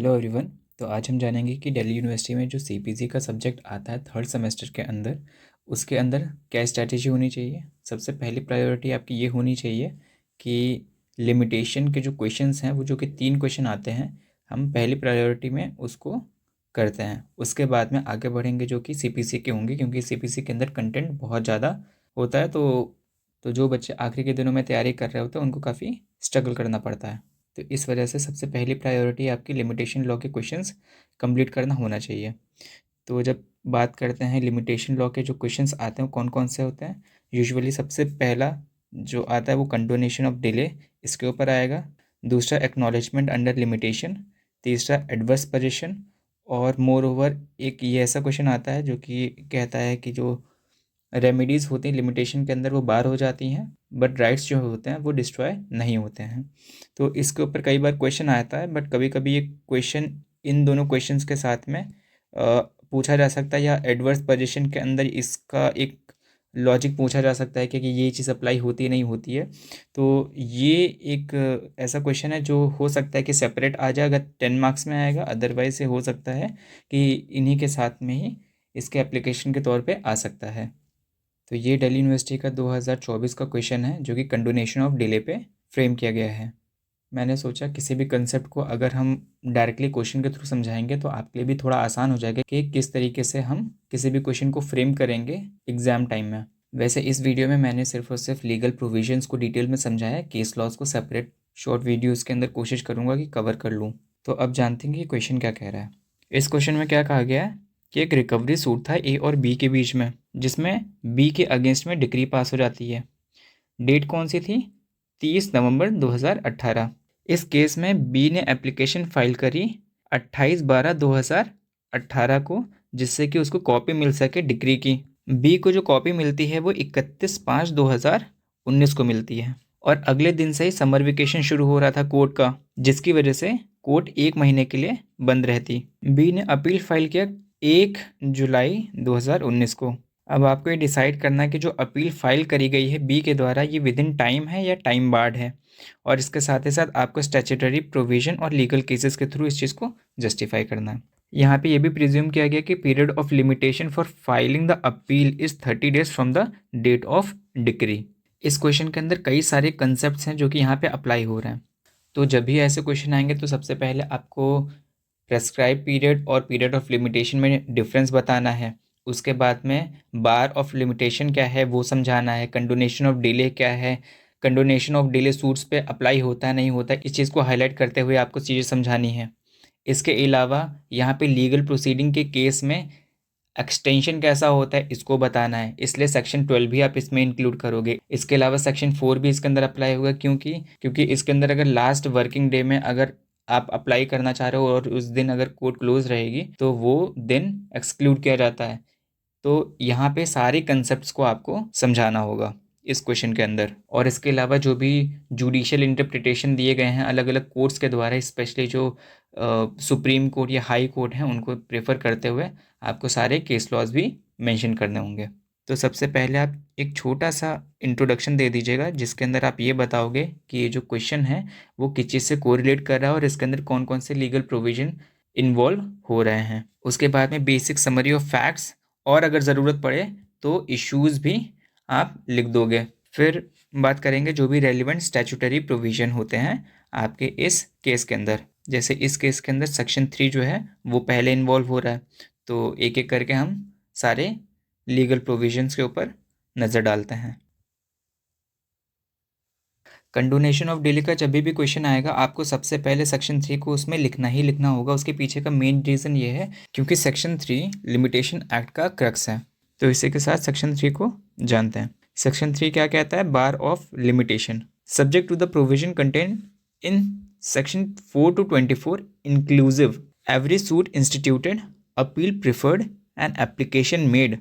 Hello everyone. तो आज हम जानेंगे कि दिल्ली यूनिवर्सिटी में जो सीपीसी का सब्जेक्ट आता है थर्ड सेमेस्टर के अंदर, उसके अंदर क्या स्ट्रैटेजी होनी चाहिए। सबसे पहली प्रायोरिटी आपकी ये होनी चाहिए कि लिमिटेशन के जो क्वेश्चंस हैं, वो जो कि 3 क्वेश्चन आते हैं, हम पहली प्रायोरिटी में उसको करते हैं। उसके बाद में आगे बढ़ेंगे जो कि सीपीसी के होंगे, क्योंकि सीपीसी के अंदर कंटेंट बहुत ज़्यादा होता है। तो जो बच्चे आखिरी के दिनों में तैयारी कर रहे होते हैं उनको काफ़ी स्ट्रगल करना पड़ता है। तो इस वजह से सबसे पहली प्रायोरिटी आपकी लिमिटेशन लॉ के क्वेश्चंस कंप्लीट करना होना चाहिए। तो जब बात करते हैं लिमिटेशन लॉ के जो क्वेश्चंस आते हैं वो कौन कौन से होते हैं, यूजुअली सबसे पहला जो आता है वो कंडोनेशन ऑफ डिले, इसके ऊपर आएगा। दूसरा एक्नॉलेजमेंट अंडर लिमिटेशन। तीसरा एडवर्स पोजीशन। और मोर ओवर एक ये ऐसा क्वेश्चन आता है जो कि कहता है कि जो रेमेडीज़ होती हैं लिमिटेशन के अंदर वो बार हो जाती हैं, बट राइट्स जो होते हैं वो डिस्ट्रॉय नहीं होते हैं। तो इसके ऊपर कई बार क्वेश्चन आता है, बट कभी कभी ये क्वेश्चन इन दोनों क्वेश्चंस के साथ में पूछा जा सकता है, या एडवर्स पोजीशन के अंदर इसका एक लॉजिक पूछा जा सकता है कि ये चीज़ अप्लाई होती नहीं होती है। तो ये एक ऐसा क्वेश्चन है जो हो सकता है कि सेपरेट आ जाए अगर 10 मार्क्स में आएगा, अदरवाइज से हो सकता है कि इन्हीं के साथ में ही इसके एप्लीकेशन के तौर पे आ सकता है। तो ये दिल्ली यूनिवर्सिटी का 2024 का क्वेश्चन है जो कि कंडोनेशन ऑफ डिले पे फ्रेम किया गया है। मैंने सोचा किसी भी कंसेप्ट को अगर हम डायरेक्टली क्वेश्चन के थ्रू समझाएंगे तो आपके लिए भी थोड़ा आसान हो जाएगा कि किस तरीके से हम किसी भी क्वेश्चन को फ्रेम करेंगे एग्जाम टाइम में। वैसे इस वीडियो में मैंने सिर्फ और सिर्फ लीगल प्रोविजंस को डिटेल में समझाया है, केस लॉज को सेपरेट शॉर्ट वीडियोज़ के अंदर कोशिश करूँगा कि कवर कर लूँ। तो अब जानते हैं कि क्वेश्चन क्या कह रहा है। इस क्वेश्चन में क्या कहा गया है कि एक रिकवरी सूट था ए और बी के बीच में, जिसमें बी के अगेंस्ट में डिक्री पास हो जाती है। डेट कौन सी थी? 30 नवंबर 2018। इस केस में बी ने एप्लीकेशन फाइल करी 28/12/2018 को, जिससे कि उसको कॉपी मिल सके डिक्री की। बी को जो कॉपी मिलती है वो 31/5/2019 को मिलती है, और अगले दिन से ही समर वेकेशन शुरू हो रहा था कोर्ट का, जिसकी वजह से कोर्ट 1 महीने के लिए बंद रहती। बी ने अपील फाइल किया 1 जुलाई 2019 को। अब आपको ये डिसाइड करना है कि जो अपील फाइल करी गई है बी के द्वारा, ये विद इन टाइम है या टाइम बार्ड है, और इसके साथ ही साथ आपको स्टैट्यूटरी प्रोविजन और लीगल केसेस के थ्रू इस चीज़ को जस्टिफाई करना है। यहाँ पे ये भी प्रिज्यूम किया गया कि period of limitation for filing the appeal is 30 days from the date of decree. इस क्वेश्चन के अंदर कई सारे कंसेप्ट हैं जो कि यहाँ पे अप्लाई हो रहे हैं। तो जब भी ऐसे क्वेश्चन आएंगे तो सबसे पहले आपको प्रेस्क्राइब पीरियड और पीरियड ऑफ लिमिटेशन में डिफरेंस बताना है। उसके बाद में बार ऑफ लिमिटेशन क्या है वो समझाना है। कंडोनेशन ऑफ डिले क्या है, कंडोनेशन ऑफ डिले सूट्स पे अप्लाई होता है नहीं होता, इस चीज़ को हाईलाइट करते हुए आपको चीज़ें समझानी है। इसके अलावा यहाँ पे लीगल प्रोसीडिंग के केस में एक्सटेंशन कैसा होता है इसको बताना है, इसलिए सेक्शन 12 भी आप इसमें इंक्लूड करोगे। इसके अलावा सेक्शन 4 भी इसके अंदर अप्लाई होगा, क्योंकि इसके अंदर अगर लास्ट वर्किंग डे में अगर आप अप्लाई करना चाह रहे हो और उस दिन अगर कोर्ट क्लोज रहेगी तो वो दिन एक्सक्लूड किया जाता है। तो यहाँ पे सारे कंसेप्ट्स को आपको समझाना होगा इस क्वेश्चन के अंदर। और इसके अलावा जो भी जुडिशियल इंटरप्रिटेशन दिए गए हैं अलग अलग कोर्ट्स के द्वारा, स्पेशली जो सुप्रीम कोर्ट या हाई कोर्ट हैं, उनको प्रेफर करते हुए आपको सारे केस लॉज भी मेंशन करने होंगे। तो सबसे पहले आप एक छोटा सा इंट्रोडक्शन दे दीजिएगा, जिसके अंदर आप ये बताओगे कि ये जो क्वेश्चन है वो किस चीज़ से कोरिलेट कर रहा है और इसके अंदर कौन कौन से लीगल प्रोविजन इन्वॉल्व हो रहे हैं। उसके बाद में बेसिक समरी ऑफ फैक्ट्स, और अगर ज़रूरत पड़े तो इश्यूज़ भी आप लिख दोगे। फिर बात करेंगे जो भी रेलिवेंट स्टैट्यूटरी प्रोविज़न होते हैं आपके इस केस के अंदर। जैसे इस केस के अंदर सेक्शन 3 जो है वो पहले इन्वॉल्व हो रहा है, तो एक एक करके हम सारे लीगल प्रोविजंस के ऊपर नज़र डालते हैं। कंडोनेशन ऑफ डिले का जब भी क्वेश्चन आएगा आपको सबसे पहले सेक्शन 3 को उसमें लिखना ही लिखना होगा। उसके पीछे का मेन रीज़न ये है क्योंकि सेक्शन 3 लिमिटेशन एक्ट का क्रक्स है। तो इसी के साथ सेक्शन 3 को जानते हैं। सेक्शन 3 क्या कहता है? Bar of limitation subject to the provision contain in section 4 to 24 inclusive every suit instituted appeal preferred and application made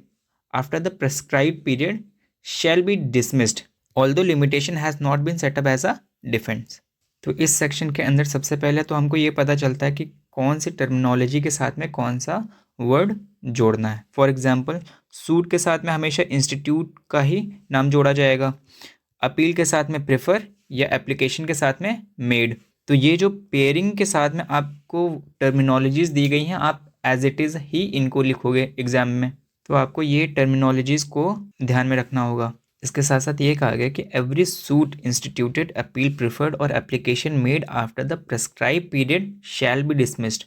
after the prescribed period shall be dismissed although limitation has not been set up as a defense। तो इस section के अंदर सबसे पहले तो हमको ये पता चलता है कि कौन सी टर्मिनोलॉजी के साथ में कौन सा वर्ड जोड़ना है। फॉर एग्जांपल सूट के साथ में हमेशा इंस्टीट्यूट का ही नाम जोड़ा जाएगा, अपील के साथ में प्रेफर या एप्लीकेशन के साथ में मेड। तो ये जो पेयरिंग के साथ में आपको टर्मिनोलॉजीज दी गई हैं, आप एज इट इज़ ही इनको लिखोगे एग्जाम में। तो आपको ये टर्मिनोलॉजीज को ध्यान में रखना होगा। इसके साथ साथ ये कहा गया कि every suit instituted, appeal preferred और application made after the prescribed period shall be dismissed.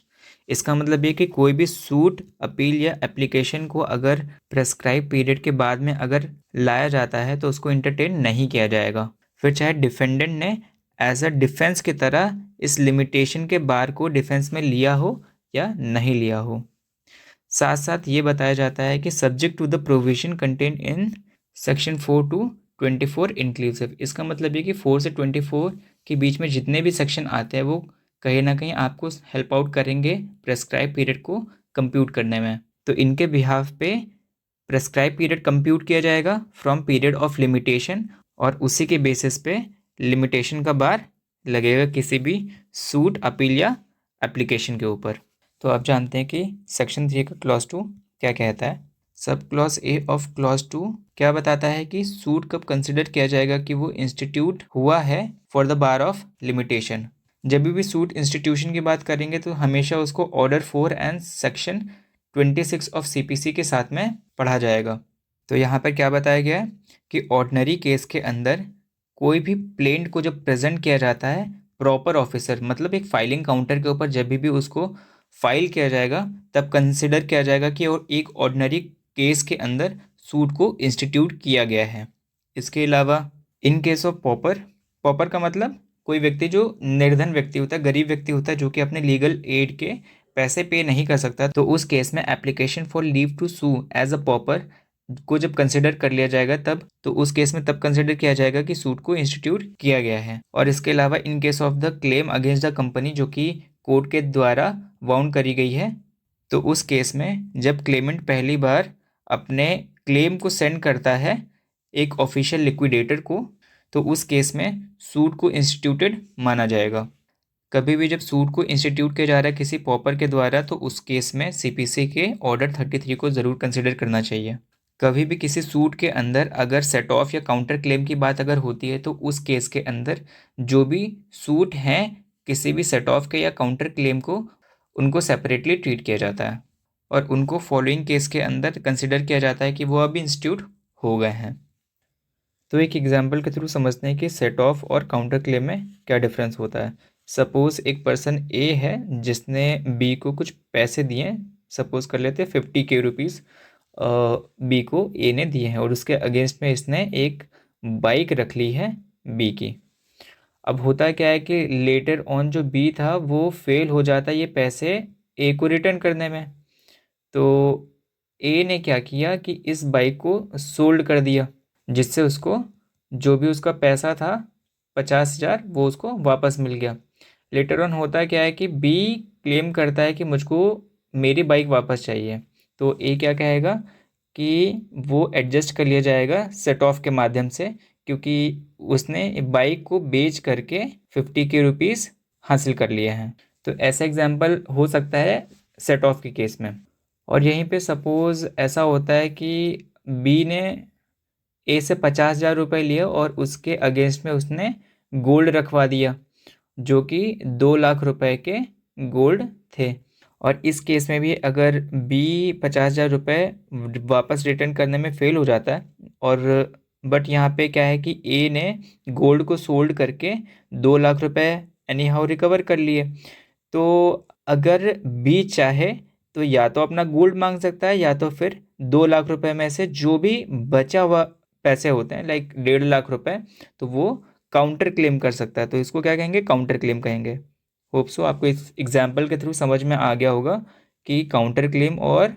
इसका मतलब ये कि कोई भी सूट, अपील या एप्लीकेशन को अगर प्रेस्क्राइब पीरियड के बाद में अगर लाया जाता है तो उसको इंटरटेन नहीं किया जाएगा। फिर चाहे डिफेंडेंट ने एज अ डिफेंस की तरह इस लिमिटेशन के बार को डिफेंस में लिया हो या नहीं लिया हो। साथ साथ ये बताया जाता है कि subject to the provision contain in section 4 to 24 inclusive. इसका मतलब ये कि 4 से 24 के बीच में जितने भी सेक्शन आते हैं वो कहीं ना कहीं आपको हेल्प आउट करेंगे प्रेस्क्राइब पीरियड को कंप्यूट करने में। तो इनके बिहाफ पे प्रेस्क्राइब पीरियड कंप्यूट किया जाएगा फ्रॉम पीरियड ऑफ लिमिटेशन, और उसी के बेसिस पे लिमिटेशन का बार लगेगा किसी भी सूट, अपील या एप्लीकेशन के ऊपर। तो आप जानते हैं कि सेक्शन 3 का क्लॉज 2 क्या कहता है। Sub clause A of clause 2 क्या बताता है कि सूट कब कंसिडर किया जाएगा कि वो इंस्टीट्यूट हुआ है for the bar of limitation. जब भी सूट इंस्टीट्यूशन की बात करेंगे तो हमेशा उसको order 4 and section 26 of CPC के साथ में पढ़ा जाएगा। तो यहाँ पर क्या बताया गया है कि ऑर्डिनरी केस के अंदर कोई भी प्लेंट को जब प्रेजेंट किया जाता है प्रॉपर ऑफिसर, मतलब एक फाइलिंग काउंटर के ऊपर जब भी उसको फाइल किया जाएगा तब कंसिडर किया जाएगा कि और एक ऑर्डिनरी केस के अंदर सूट को इंस्टीट्यूट किया गया है। इसके अलावा in case of pauper, pauper का मतलब कोई व्यक्ति जो निर्धन व्यक्ति होता है, गरीब व्यक्ति होता है, जो कि अपने लीगल एड के पैसे पे नहीं कर सकता, तो उस केस में application for leave to sue as a pauper को जब कंसिडर कर लिया जाएगा तब, तो उस केस में तब कंसिडर किया जाएगा कि सूट को इंस्टीट्यूट किया गया है। और इसके अलावा in case of the claim against the company जो कि कोर्ट के द्वारा वाउंड करी गई है, तो उस केस में जब क्लेमेंट पहली बार अपने क्लेम को सेंड करता है एक ऑफिशियल लिक्विडेटर को, तो उस केस में सूट को इंस्टीट्यूटेड माना जाएगा। कभी भी जब सूट को इंस्टीट्यूट किया जा रहा है किसी पॉपर के द्वारा तो उस केस में सीपीसी के ऑर्डर 33 को ज़रूर कंसिडर करना चाहिए। कभी भी किसी सूट के अंदर अगर सेट ऑफ या काउंटर क्लेम की बात अगर होती है तो उस केस के अंदर जो भी सूट हैं किसी भी सेट ऑफ के या काउंटर क्लेम को, उनको सेपरेटली ट्रीट किया जाता है और उनको फॉलोइंग केस के अंदर कंसिडर किया जाता है कि वो अभी इंस्टीट्यूट हो गए हैं। तो एक एग्जाम्पल के थ्रू समझते हैं कि सेट ऑफ और काउंटर क्लेम में क्या डिफरेंस होता है। सपोज एक पर्सन ए है जिसने बी को कुछ पैसे दिए, सपोज कर लेते हैं 50,000 रुपीज़ बी को ए ने दिए हैं और उसके अगेंस्ट में इसने एक बाइक रख ली है बी की। अब होता क्या है कि लेटर ऑन जो बी था वो फेल हो जाता है ये पैसे ए को रिटर्न करने में। तो ए ने क्या किया कि इस बाइक को सोल्ड कर दिया, जिससे उसको जो भी उसका पैसा था 50,000 वो उसको वापस मिल गया। लेटर ऑन होता क्या है कि बी क्लेम करता है कि मुझको मेरी बाइक वापस चाहिए, तो ए क्या कहेगा कि वो एडजस्ट कर लिया जाएगा सेट ऑफ के माध्यम से, क्योंकि उसने बाइक को बेच करके 50,000 रुपीज़ हासिल कर लिए हैं। तो ऐसा एग्जाम्पल हो सकता है सेट ऑफ के केस में। और यहीं पे सपोज़ ऐसा होता है कि बी ने ए से 50,000 रुपये लिए और उसके अगेंस्ट में उसने गोल्ड रखवा दिया जो कि 2 लाख रुपए के गोल्ड थे। और इस केस में भी अगर बी 50,000 रुपये वापस रिटर्न करने में फेल हो जाता है, और बट यहाँ पे क्या है कि ए ने गोल्ड को सोल्ड करके 2 लाख रुपए एनी हाउ रिकवर कर लिए, तो अगर बी चाहे तो या तो अपना गोल्ड मांग सकता है या तो फिर 2 लाख रुपए में से जो भी बचा हुआ पैसे होते हैं लाइक 1.5 लाख रुपए, तो वो काउंटर क्लेम कर सकता है। तो इसको क्या कहेंगे, काउंटर क्लेम कहेंगे। होप सो आपको इस एग्जाम्पल के थ्रू समझ में आ गया होगा कि काउंटर क्लेम और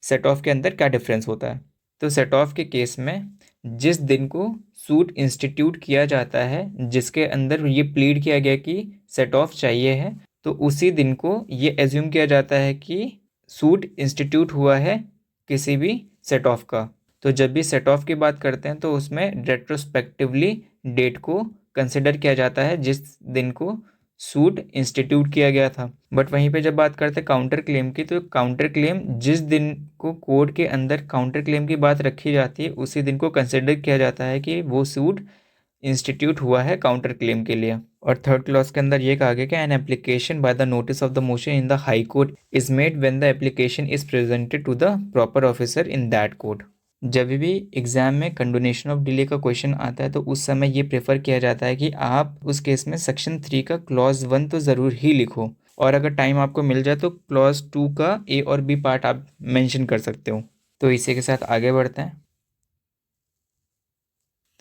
सेट ऑफ के अंदर क्या डिफरेंस होता है। तो सेट ऑफ के केस में जिस दिन को सूट इंस्टीट्यूट किया जाता है जिसके अंदर ये प्लीड किया गया कि सेट ऑफ चाहिए है, तो उसी दिन को ये एज्यूम किया जाता है कि सूट इंस्टीट्यूट हुआ है किसी भी सेट ऑफ का। तो जब भी सेट ऑफ की बात करते हैं तो उसमें रेट्रोस्पेक्टिवली डेट को कंसिडर किया जाता है जिस दिन को सूट इंस्टीट्यूट किया गया था। बट वहीं पे जब बात करते हैं काउंटर क्लेम की, तो काउंटर क्लेम जिस दिन को कोर्ट के अंदर काउंटर क्लेम की बात रखी जाती है उसी दिन को कंसिडर किया जाता है कि वो सूट इंस्टीट्यूट हुआ है काउंटर क्लेम के लिए। और थर्ड क्लॉज के अंदर ये कहा गया कि an application by the notice of the motion in the high court is made when the application is presented to the proper officer in that court. जब भी एग्जाम में कंडोनेशन ऑफ डिले का क्वेश्चन आता है तो उस समय ये प्रेफर किया जाता है कि आप उस केस में सेक्शन 3 का क्लॉज 1 तो ज़रूर ही लिखो, और अगर टाइम आपको मिल जाए तो क्लॉज 2 का ए और बी पार्ट आप मेंशन कर सकते हो। तो इसी के साथ आगे बढ़ते हैं।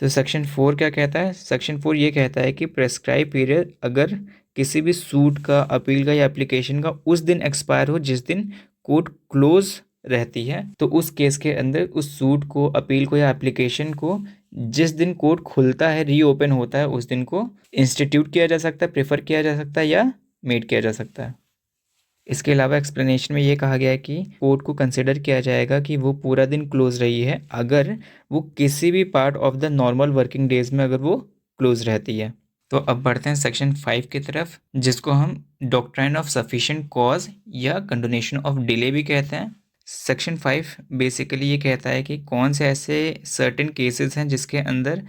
तो सेक्शन 4 क्या कहता है? सेक्शन 4 ये कहता है कि प्रेस्क्राइब पीरियड अगर किसी भी सूट का, अपील का या एप्लीकेशन का उस दिन एक्सपायर हो जिस दिन कोर्ट क्लोज रहती है, तो उस केस के अंदर उस सूट को, अपील को या एप्लीकेशन को जिस दिन कोर्ट खुलता है, रीओपन होता है, उस दिन को इंस्टीट्यूट किया जा सकता है, प्रेफर किया जा सकता है या मेड किया जा सकता है। इसके अलावा एक्सप्लेनेशन में ये कहा गया है कि कोर्ट को कंसिडर किया जाएगा कि वो पूरा दिन क्लोज रही है अगर वो किसी भी part of the normal working days में अगर वो क्लोज रहती है। तो अब बढ़ते हैं सेक्शन 5 की तरफ, जिसको हम डॉक्ट्राइन ऑफ सफिशिएंट कॉज या कंडोनेशन ऑफ डिले भी कहते हैं। सेक्शन 5 बेसिकली ये कहता है कि कौन से ऐसे सर्टेन केसेस हैं जिसके अंदर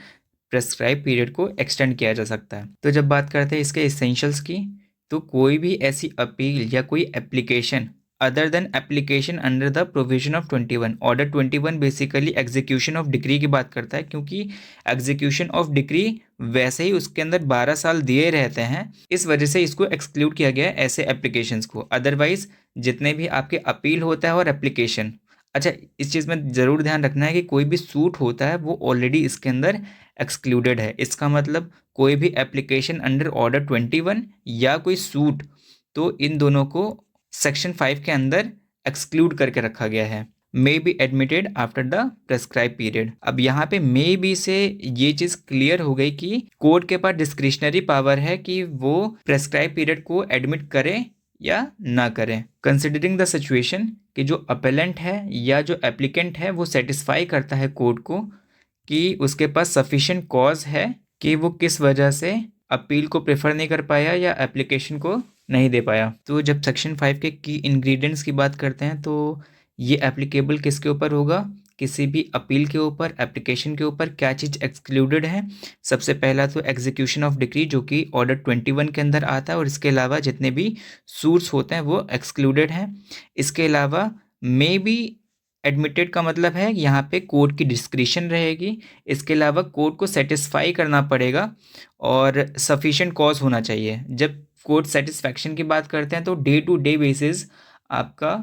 प्रेस्क्राइब पीरियड को एक्सटेंड किया जा सकता है। तो जब बात करते हैं इसके एसेंशियल्स की, तो कोई भी ऐसी अपील या कोई application other than application under the provision of 21, order 21 basically execution of decree की बात करता है, क्योंकि एग्जीक्यूशन ऑफ डिक्री वैसे ही उसके अंदर 12 साल दिए रहते हैं, इस वजह से इसको एक्सक्लूड किया गया है ऐसे एप्लीकेशंस को। अदरवाइज जितने भी आपके अपील होता है और एप्लीकेशन, अच्छा इस चीज़ में ज़रूर ध्यान रखना है कि कोई भी सूट होता है वो ऑलरेडी इसके अंदर एक्सक्लूडेड है। इसका मतलब कोई भी एप्लीकेशन अंडर ऑर्डर 21 या कोई सूट, तो इन दोनों को सेक्शन 5 के अंदर एक्सक्लूड करके रखा गया है। May be admitted after the prescribed period. अब यहाँ पे मे बी से ये चीज़ क्लियर हो गई कि कोर्ट के पास डिस्क्रिशनरी पावर है कि वो प्रेस्क्राइब पीरियड को एडमिट करे या ना करें, कंसिडरिंग द सिचुएशन कि जो अपेलेंट है या जो एप्लीकेंट है वो सेटिस्फाई करता है कोर्ट को कि उसके पास सफिशिएंट कॉज है कि वो किस वजह से अपील को प्रेफर नहीं कर पाया या एप्लीकेशन को नहीं दे पाया। तो जब सेक्शन 5 के की इंग्रेडिएंट्स की बात करते हैं तो ये एप्लीकेबल किसके ऊपर होगा? किसी भी अपील के ऊपर, एप्लीकेशन के ऊपर क्या चीज़ एक्सक्लूडेड है? सबसे पहला तो एग्जीक्यूशन ऑफ डिक्री जो कि ऑर्डर 21 के अंदर आता है, और इसके अलावा जितने भी सूट्स होते हैं वो एक्सक्लूडेड हैं। इसके अलावा मे बी एडमिटेड का मतलब है यहाँ पे कोर्ट की डिस्क्रिशन रहेगी। इसके अलावा कोर्ट को सेटिस्फाई करना पड़ेगा और सफिशिएंट कॉज होना चाहिए। जब कोर्ट सेटिस्फैक्शन की बात करते हैं तो डे टू डे बेसिस आपका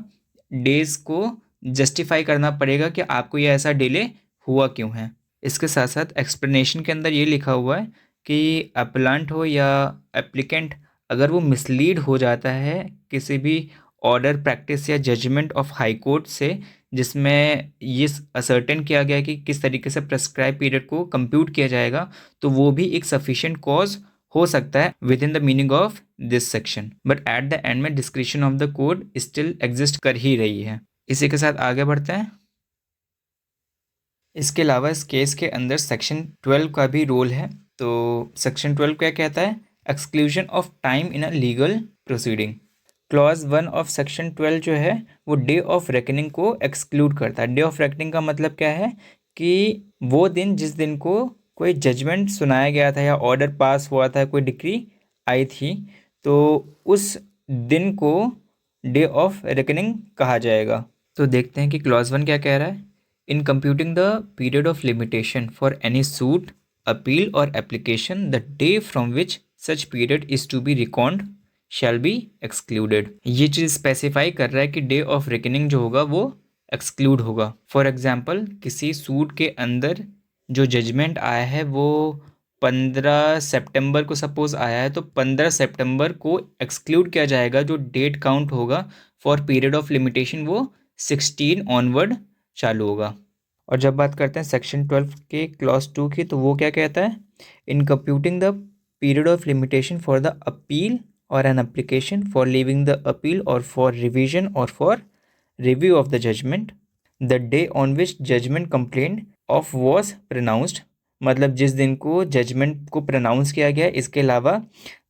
डेज को जस्टिफाई करना पड़ेगा कि आपको ये ऐसा डिले हुआ क्यों है। इसके साथ साथ एक्सप्लेनेशन के अंदर ये लिखा हुआ है कि अपलांट हो या एप्लीकेंट अगर वो मिसलीड हो जाता है किसी भी ऑर्डर, प्रैक्टिस या जजमेंट ऑफ हाई कोर्ट से जिसमें ये असर्टेन किया गया है कि किस तरीके से प्रेस्क्राइब पीरियड को कंप्यूट किया जाएगा, तो वो भी एक सफिशिएंट कॉज हो सकता है within the meaning of this section. But at the end में discretion of the court still exist कर ही रही है। इसी के साथ आगे बढ़ते हैं। इसके अलावा इस केस के अंदर सेक्शन 12 का भी रोल है। तो सेक्शन 12 क्या कहता है? Exclusion of time in a legal proceeding. Clause 1 of section 12 जो है वो डे ऑफ रेकनिंग को एक्सक्लूड करता है। डे ऑफ रेकनिंग का मतलब क्या है कि वो दिन जिस दिन को कोई जजमेंट सुनाया गया था या ऑर्डर पास हुआ था, कोई डिक्री आई थी, तो उस दिन को डे ऑफ रेकनिंग कहा जाएगा। तो देखते हैं कि क्लॉज 1 क्या कह रहा है। In computing the period of limitation for any suit, appeal और application, the day from which such period is to be record shall be excluded. ये चीज़ स्पेसिफाई कर रहा है कि डे ऑफ रेकनिंग जो होगा वो एक्सक्लूड होगा। फॉर एग्जाम्पल किसी सूट के अंदर जो जजमेंट आया है वो 15 सितंबर को सपोज आया है, तो 15 सितंबर को एक्सक्लूड किया जाएगा। जो डेट काउंट होगा फॉर पीरियड ऑफ लिमिटेशन वो 16 ऑनवर्ड चालू होगा। और जब बात करते हैं सेक्शन 12 के क्लॉज 2 की, तो वो क्या कहता है? In computing the period of limitation for the appeal और an application for leaving the appeal और फॉर रिविजन और for review of the judgement, the day on which judgement complaint of was pronounced, मतलब जिस दिन को judgement को pronounce किया गया। इसके अलावा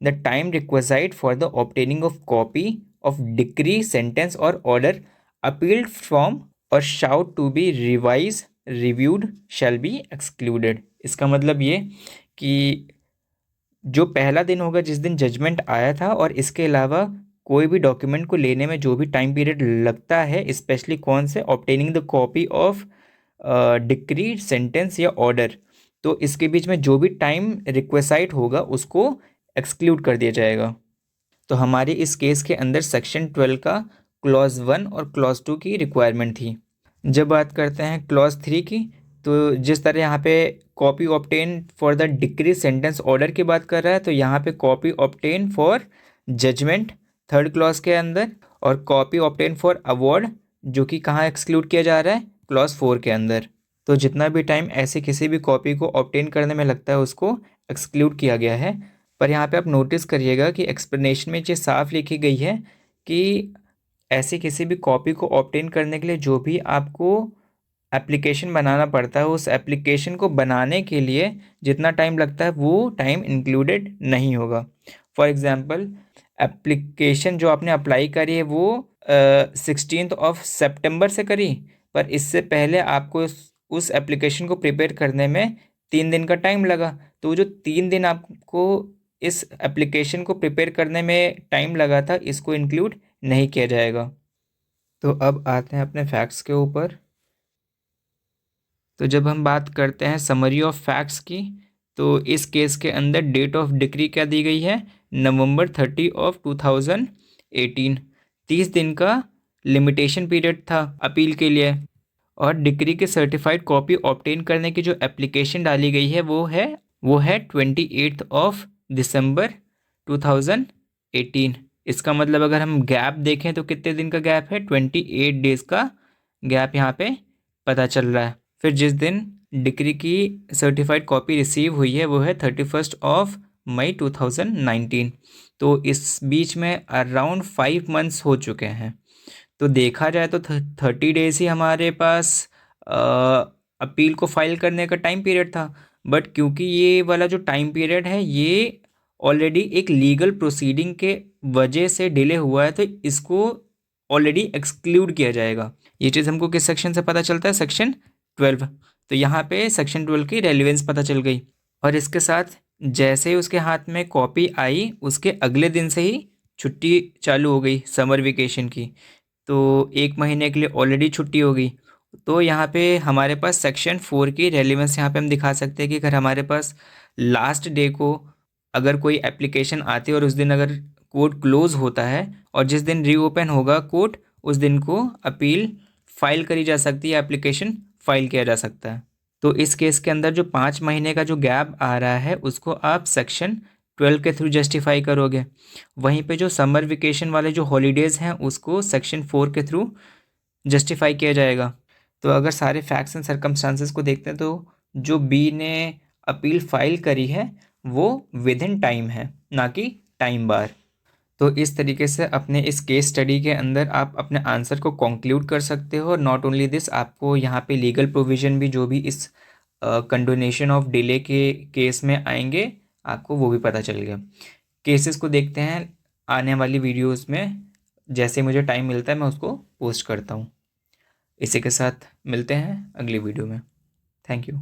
the time required for the obtaining of copy of decree, sentence और ऑर्डर अपील्ड फ्रॉम और sought to be revise reviewed shall be excluded. इसका मतलब ये कि जो पहला दिन होगा जिस दिन जजमेंट आया था, और इसके अलावा कोई भी डॉक्यूमेंट को लेने में जो भी टाइम पीरियड लगता है, स्पेशली कौन से, obtaining the copy of decree, sentence या ऑर्डर, तो इसके बीच में जो भी टाइम रिक्वेसाइट होगा उसको एक्सक्लूड कर दिया जाएगा। तो हमारी इस केस के अंदर सेक्शन 12 का क्लॉज 1 और क्लॉज 2 की रिक्वायरमेंट थी। जब बात करते हैं क्लॉज 3 की, तो जिस तरह यहाँ पे copy obtain for the decree, sentence, order की बात कर रहा है, तो यहाँ पे copy obtain for judgement third clause के अंदर, और कॉपी ऑब्टेन फॉर अवार्ड जो कि कहाँ एक्सक्लूड किया जा रहा है, क्लॉज 4 के अंदर। तो जितना भी टाइम ऐसे किसी भी कॉपी को ऑब्टेन करने में लगता है उसको एक्सक्लूड किया गया है। पर यहाँ पे आप नोटिस करिएगा कि एक्सप्लेनेशन में ये साफ लिखी गई है कि ऐसी किसी भी कॉपी को ऑब्टेन करने के लिए जो भी आपको एप्लीकेशन बनाना पड़ता है, उस एप्लीकेशन को बनाने के लिए जितना टाइम लगता है वो टाइम इंक्लूडेड नहीं होगा। फॉर एग्ज़ाम्पल, एप्लीकेशन जो आपने अप्लाई करी है वो 16 सितंबर से करी, पर इससे पहले आपको उस एप्लीकेशन को प्रिपेयर करने में 3 दिन का टाइम लगा, तो वो जो 3 दिन आपको इस एप्लीकेशन को प्रिपेयर करने में टाइम लगा था, इसको इंक्लूड नहीं किया जाएगा। तो अब आते हैं अपने फैक्ट्स के ऊपर। तो जब हम बात करते हैं समरी ऑफ फैक्ट्स की, तो इस केस के अंदर डेट ऑफ डिक्री क्या दी गई है, November 30 of 2018। 30 दिन का लिमिटेशन पीरियड था अपील के लिए, और डिक्री की सर्टिफाइड कॉपी ऑब्टेन करने की जो एप्लीकेशन डाली गई है वो है 28 December 2018। इसका मतलब अगर हम गैप देखें तो कितने दिन का गैप है, 28 डेज का गैप यहाँ पे पता चल रहा है। फिर जिस दिन डिक्री की सर्टिफाइड कॉपी रिसीव हुई है वो है 31 May 2019। तो इस बीच में अराउंड 5 मंथ्स हो चुके हैं। तो देखा जाए तो 30 डेज ही हमारे पास अपील को फाइल करने का टाइम पीरियड था। बट क्योंकि ये वाला जो टाइम पीरियड है ये ऑलरेडी एक लीगल प्रोसीडिंग के वजह से डिले हुआ है, तो इसको ऑलरेडी एक्सक्लूड किया जाएगा। ये चीज़ हमको किस सेक्शन से पता चलता है, सेक्शन 12। तो यहाँ पे सेक्शन 12 की रेलिवेंस पता चल गई। और इसके साथ जैसे ही उसके हाथ में कॉपी आई उसके अगले दिन से ही छुट्टी चालू हो गई समर वेकेशन की, तो 1 महीने के लिए ऑलरेडी छुट्टी हो गई। तो यहाँ पे हमारे पास सेक्शन 4 की रेलिवेंस यहाँ पे हम दिखा सकते हैं कि अगर हमारे पास लास्ट डे को अगर कोई एप्लीकेशन आती है और उस दिन अगर कोर्ट क्लोज होता है और जिस दिन रीओपन होगा कोर्ट, उस दिन को अपील फाइल करी जा सकती है, एप्लीकेशन फाइल किया जा सकता है। तो इस केस के अंदर जो 5 महीने का जो गैप आ रहा है उसको आप सेक्शन 12 के थ्रू जस्टिफाई करोगे। वहीं पे जो समर वेकेशन वाले जो हॉलीडेज़ हैं उसको सेक्शन 4 के थ्रू जस्टिफाई किया जाएगा। तो अगर सारे फैक्ट्स एंड सर्कमस्टांसेस को देखते हैं तो जो बी ने अपील फाइल करी है वो विद इन टाइम है, ना कि टाइम बार। तो इस तरीके से अपने इस केस स्टडी के अंदर आप अपने आंसर को कंक्लूड कर सकते हो। और नॉट ओनली दिस, आपको यहाँ पे लीगल प्रोविज़न भी जो भी इस कंडोनेशन ऑफ डिले के केस में आएंगे आपको वो भी पता चल गया। केसेस को देखते हैं आने वाली वीडियोस में, जैसे मुझे टाइम मिलता है मैं उसको पोस्ट करता हूँ। इसी के साथ मिलते हैं अगली वीडियो में। Thank you.